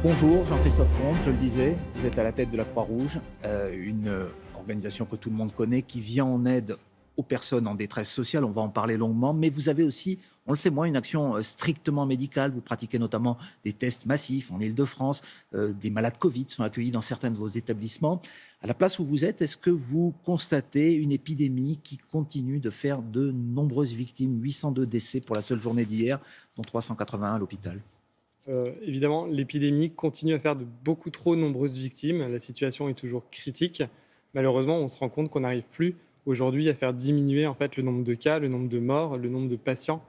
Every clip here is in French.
Bonjour Jean-Christophe Combe, je le disais, vous êtes à la tête de la Croix-Rouge, une organisation que tout le monde connaît qui vient en aide aux personnes en détresse sociale, on va en parler longuement, mais vous avez aussi, on le sait moins, une action strictement médicale, vous pratiquez notamment des tests massifs en Île-de-France, des malades Covid sont accueillis dans certains de vos établissements. À la place où vous êtes, est-ce que vous constatez une épidémie qui continue de faire de nombreuses victimes, 802 décès pour la seule journée d'hier, dont 381 à l'hôpital ? Évidemment, l'épidémie continue à faire de beaucoup trop nombreuses victimes. La situation est toujours critique. Malheureusement, on se rend compte qu'on n'arrive plus aujourd'hui à faire diminuer en fait, le nombre de cas, le nombre de morts, le nombre de patients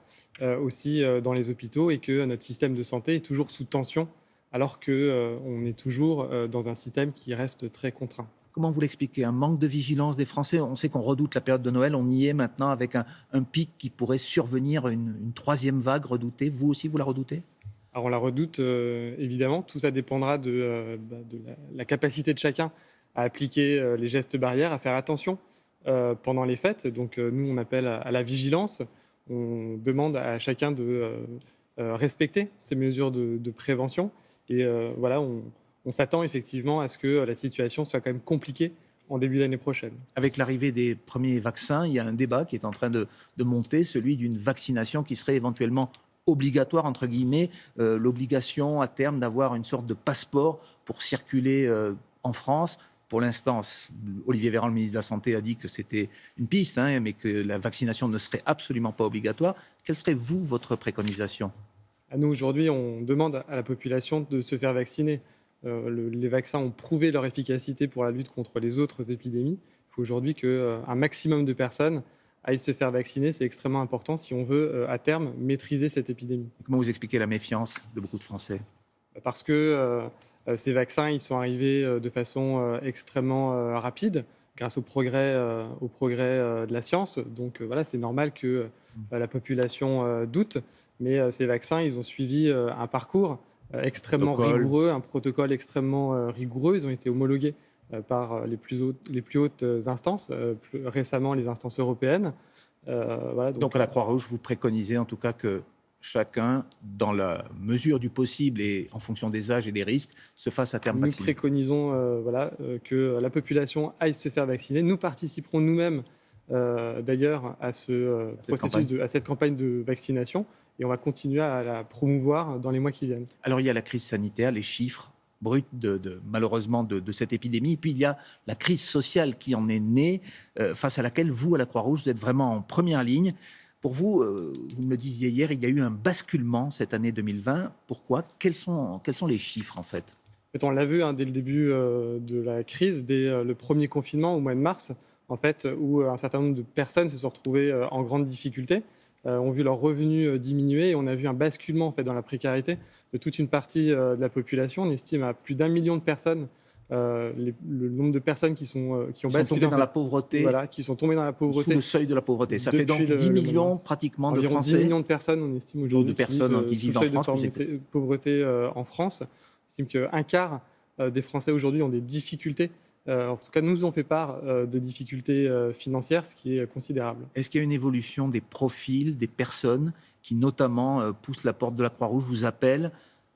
aussi dans les hôpitaux et que notre système de santé est toujours sous tension alors qu'on est toujours dans un système qui reste très contraint. Comment vous l'expliquez ? Un manque de vigilance des Français ? On sait qu'on redoute la période de Noël, on y est maintenant avec un pic qui pourrait survenir, une troisième vague redoutée. Vous aussi, vous la redoutez ? Alors on la redoute évidemment, tout ça dépendra de la capacité de chacun à appliquer les gestes barrières, à faire attention pendant les fêtes. Donc nous on appelle à la vigilance, on demande à chacun de respecter ces mesures de prévention et voilà, on s'attend effectivement à ce que la situation soit quand même compliquée en début d'année prochaine. Avec l'arrivée des premiers vaccins, il y a un débat qui est en train de monter, celui d'une vaccination qui serait éventuellement obligatoire, entre guillemets, l'obligation à terme d'avoir une sorte de passeport pour circuler en France. Pour l'instant, Olivier Véran, le ministre de la Santé, a dit que c'était une piste, mais que la vaccination ne serait absolument pas obligatoire. Quelle serait, vous, votre préconisation ? Nous, aujourd'hui, on demande à la population de se faire vacciner. Les vaccins ont prouvé leur efficacité pour la lutte contre les autres épidémies. Il faut aujourd'hui qu'un maximum de personnes aillent se faire vacciner. C'est extrêmement important si on veut, à terme, maîtriser cette épidémie. Comment vous expliquez la méfiance de beaucoup de Français ? Parce que ces vaccins, ils sont arrivés de façon extrêmement rapide grâce au progrès de la science. Donc voilà, c'est normal que la population doute. Mais ces vaccins, ils ont suivi un parcours extrêmement rigoureux, un protocole extrêmement rigoureux. Ils ont été homologués par les plus hautes instances, plus récemment les instances européennes. Voilà, donc à la Croix-Rouge, vous préconisez en tout cas que chacun, dans la mesure du possible et en fonction des âges et des risques, se fasse à terme vacciner. Nous préconisons que la population aille se faire vacciner. Nous participerons nous-mêmes d'ailleurs à cette campagne de vaccination et on va continuer à la promouvoir dans les mois qui viennent. Alors il y a la crise sanitaire, les chiffres bruts malheureusement de cette épidémie, et puis il y a la crise sociale qui en est née, face à laquelle vous, à la Croix-Rouge, vous êtes vraiment en première ligne. Pour vous, vous me le disiez hier, il y a eu un basculement cette année 2020. Pourquoi ? Quels sont les chiffres en fait ? On l'a vu dès le début de la crise, dès le premier confinement au mois de mars, en fait, où un certain nombre de personnes se sont retrouvées en grande difficulté, ont vu leurs revenus diminuer et on a vu un basculement en fait, dans la précarité de toute une partie de la population. On estime à plus d'1 million de personnes le nombre de personnes qui ont basculé dans la pauvreté, voilà, qui sont tombées dans la pauvreté, sous le seuil de la pauvreté. Ça fait donc 10 millions pratiquement de Français. 10 millions de personnes, on estime aujourd'hui, de personnes qui vivent en France. De pauvreté en France. On estime qu'un quart des Français aujourd'hui ont des difficultés. En tout cas, nous ont fait part de difficultés financières, ce qui est considérable. Est-ce qu'il y a une évolution des profils, des personnes qui notamment poussent la porte de la Croix-Rouge, vous appellent,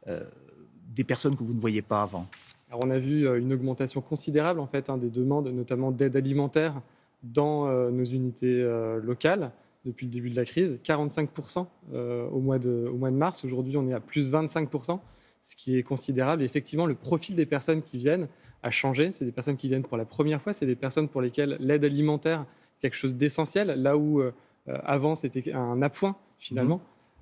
des personnes que vous ne voyiez pas avant ? Alors, on a vu une augmentation considérable en fait, des demandes, notamment d'aide alimentaire dans nos unités locales depuis le début de la crise. 45% au mois de mars. Aujourd'hui, on est à plus 25%, ce qui est considérable. Et effectivement, le profil des personnes qui viennent a changé. C'est des personnes qui viennent pour la première fois. C'est des personnes pour lesquelles l'aide alimentaire est quelque chose d'essentiel, là où avant, c'était un appoint finalement.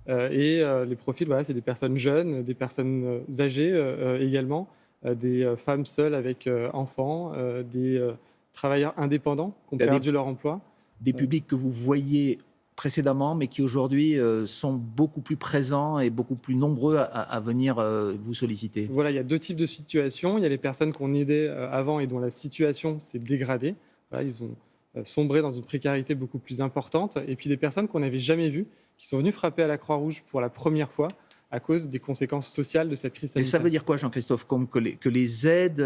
Et les profils, voilà, c'est des personnes jeunes, des personnes âgées également, des femmes seules avec enfants, des travailleurs indépendants qui ont perdu leur emploi. Des publics que vous voyez précédemment, mais qui aujourd'hui sont beaucoup plus présents et beaucoup plus nombreux à venir vous solliciter. Voilà, il y a deux types de situations. Il y a les personnes qu'on aidait avant et dont la situation s'est dégradée. Voilà, ils ont sombré dans une précarité beaucoup plus importante. Et puis des personnes qu'on n'avait jamais vues, qui sont venues frapper à la Croix-Rouge pour la première fois à cause des conséquences sociales de cette crise sanitaire. Et ça veut dire quoi, Jean-Christophe Combe, que les aides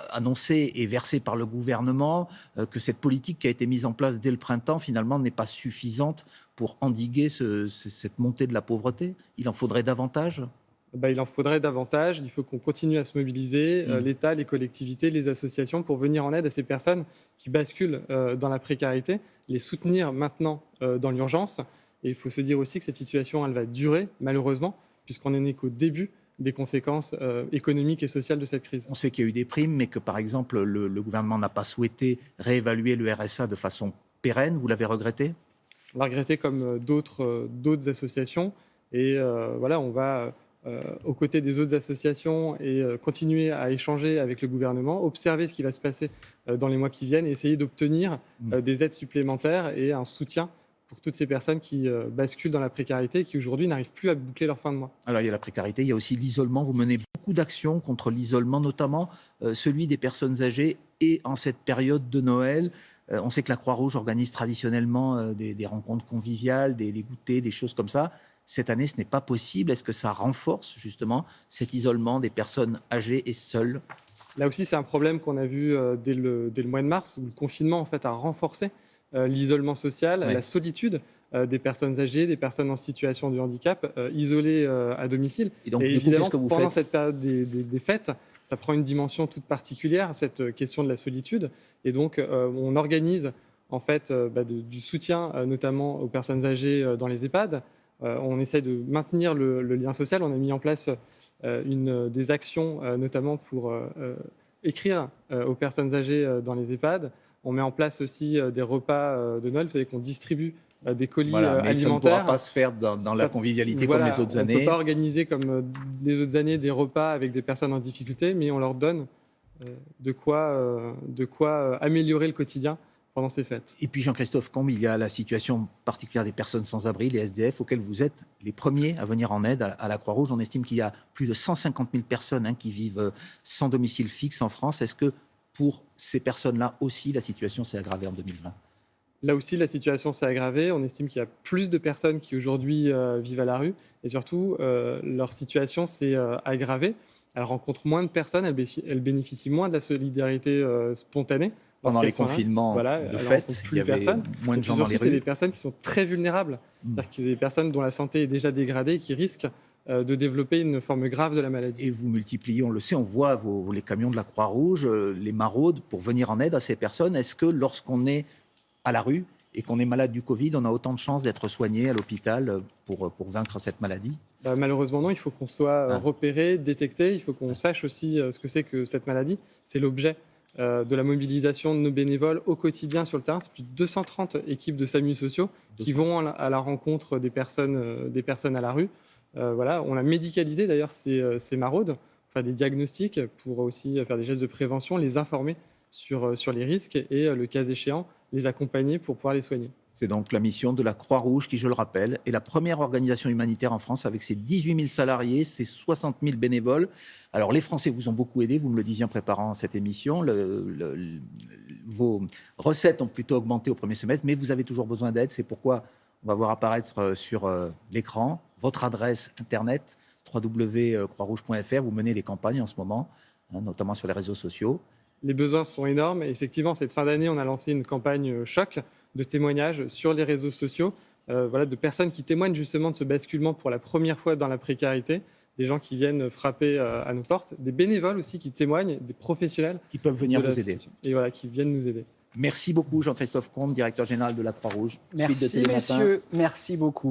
annoncée et versée par le gouvernement, que cette politique qui a été mise en place dès le printemps, finalement, n'est pas suffisante pour endiguer cette montée de la pauvreté ? Il en faudrait davantage ? il en faudrait davantage. Il faut qu'on continue à se mobiliser, l'État, les collectivités, les associations, pour venir en aide à ces personnes qui basculent dans la précarité, les soutenir maintenant dans l'urgence. Et il faut se dire aussi que cette situation, elle va durer, malheureusement, puisqu'on n'est qu'au début des conséquences économiques et sociales de cette crise. On sait qu'il y a eu des primes, mais que par exemple, le gouvernement n'a pas souhaité réévaluer le RSA de façon pérenne. Vous l'avez regretté ? On l'a regretté comme d'autres associations. Et on va aux côtés des autres associations et continuer à échanger avec le gouvernement, observer ce qui va se passer dans les mois qui viennent et essayer d'obtenir des aides supplémentaires et un soutien pour toutes ces personnes qui basculent dans la précarité et qui aujourd'hui n'arrivent plus à boucler leur fin de mois. Alors il y a la précarité, il y a aussi l'isolement. Vous menez beaucoup d'actions contre l'isolement, notamment celui des personnes âgées. Et en cette période de Noël, on sait que la Croix-Rouge organise traditionnellement des rencontres conviviales, des goûters, des choses comme ça. Cette année, ce n'est pas possible. Est-ce que ça renforce justement cet isolement des personnes âgées et seules ? Là aussi, c'est un problème qu'on a vu dès le mois de mars, où le confinement en fait, a renforcé l'isolement social, la solitude des personnes âgées, des personnes en situation de handicap, isolées à domicile. Et donc, évidemment, qu'est-ce que vous pendant faites ? cette période des fêtes, ça prend une dimension toute particulière, cette question de la solitude. Et donc, on organise en fait, du soutien, notamment aux personnes âgées dans les EHPAD. On essaie de maintenir le lien social. On a mis en place des actions, notamment pour écrire aux personnes âgées dans les EHPAD. On met en place aussi des repas de Noël. Vous savez qu'on distribue des colis alimentaires. Mais ça ne pourra pas se faire dans la convivialité comme les autres années. On ne peut pas organiser comme les autres années des repas avec des personnes en difficulté, mais on leur donne de quoi améliorer le quotidien pendant ces fêtes. Et puis Jean-Christophe Combe, il y a la situation particulière des personnes sans abri, les SDF, auxquelles vous êtes les premiers à venir en aide à la Croix-Rouge. On estime qu'il y a plus de 150 000 personnes qui vivent sans domicile fixe en France. Est-ce que pour ces personnes-là aussi, la situation s'est aggravée en 2020 ? Là aussi, la situation s'est aggravée. On estime qu'il y a plus de personnes qui aujourd'hui vivent à la rue. Et surtout, leur situation s'est aggravée. Elles rencontrent moins de personnes, elles bénéficient moins de la solidarité spontanée. Pendant les confinements, de fait, il y avait moins de gens dans les rues. C'est des personnes qui sont très vulnérables. C'est-à-dire qu'il y a des personnes dont la santé est déjà dégradée et qui risquent de développer une forme grave de la maladie. Et vous multipliez, on le sait, on voit les camions de la Croix-Rouge, les maraudes pour venir en aide à ces personnes. Est-ce que lorsqu'on est à la rue et qu'on est malade du Covid, on a autant de chances d'être soigné à l'hôpital pour vaincre cette maladie ? Malheureusement, non. Il faut qu'on soit repéré, détecté. Il faut qu'on sache aussi ce que c'est que cette maladie. C'est l'objet de la mobilisation de nos bénévoles au quotidien sur le terrain. C'est plus de 230 équipes de SAMU sociaux qui vont à la rencontre des personnes à la rue. On a médicalisé d'ailleurs ces maraudes, faire des diagnostics pour aussi faire des gestes de prévention, les informer sur les risques et, le cas échéant, les accompagner pour pouvoir les soigner. C'est donc la mission de la Croix-Rouge qui, je le rappelle, est la première organisation humanitaire en France avec ses 18 000 salariés, ses 60 000 bénévoles. Alors, les Français vous ont beaucoup aidé, vous me le disiez en préparant cette émission. Vos recettes ont plutôt augmenté au premier semestre, mais vous avez toujours besoin d'aide. C'est pourquoi on va voir apparaître sur l'écran votre adresse internet www.croixrouge.fr. Vous menez des campagnes en ce moment, notamment sur les réseaux sociaux. Les besoins sont énormes. Et effectivement, cette fin d'année, on a lancé une campagne choc de témoignages sur les réseaux sociaux, de personnes qui témoignent justement de ce basculement pour la première fois dans la précarité, des gens qui viennent frapper à nos portes, des bénévoles aussi qui témoignent, des professionnels qui peuvent venir vous aider. Et qui viennent nous aider. Merci beaucoup Jean-Christophe Combe, directeur général de la Croix-Rouge. Merci messieurs, merci beaucoup.